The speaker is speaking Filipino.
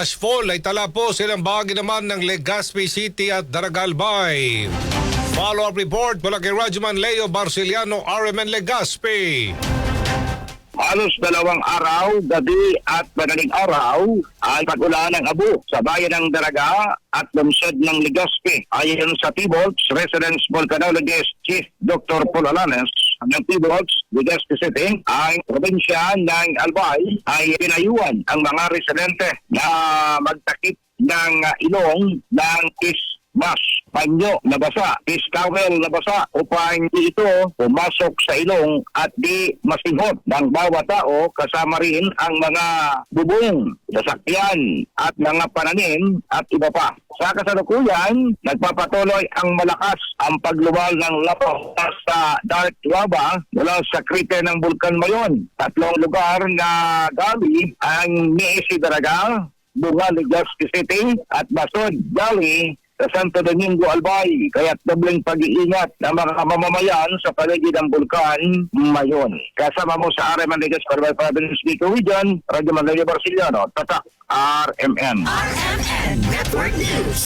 ashfall ay tala po silang bahagi naman ng Legazpi City at Daragalbay. Follow-up report mula kay Radyoman Leo Barceliano, RMN Legazpi. Halos 2 araw, gabi at madaling araw ay pag-ulan ng abo sa bayan ng Daraga at lungsod ng Legazpi. Ayon sa Tibolts Residence Volcanologist Chief Dr. Paul Alanes ng Tibolts, Legazpi City, ang probinsya ng Albay ay pinayuan ang mga residente na magtakip ng ilong ng panyo na basa, towel na basa upang ito pumasok sa ilong at di masinghot ng bawat tao, kasama rin ang mga bubong, sasakyan at mga pananim at iba pa. Sa kasalukuyan, nagpapatuloy ang malakas ang pagluwal ng lapa sa Dark Lava mula sa kriter ng Bulkan Mayon. 3 lugar na gali ang Niisi Daraga, Bunga Legazpi City at Basod Gali sa Santo Domingo, Albay, kaya't dobleng pag-iingat ng mga mamamayan sa paligid ng Bulkan Mayon. Kasama mo sa RMN Legazpi Province Bicol Region, Radyoman Leo Barceliano, Tatak, RMN. RMN Network News.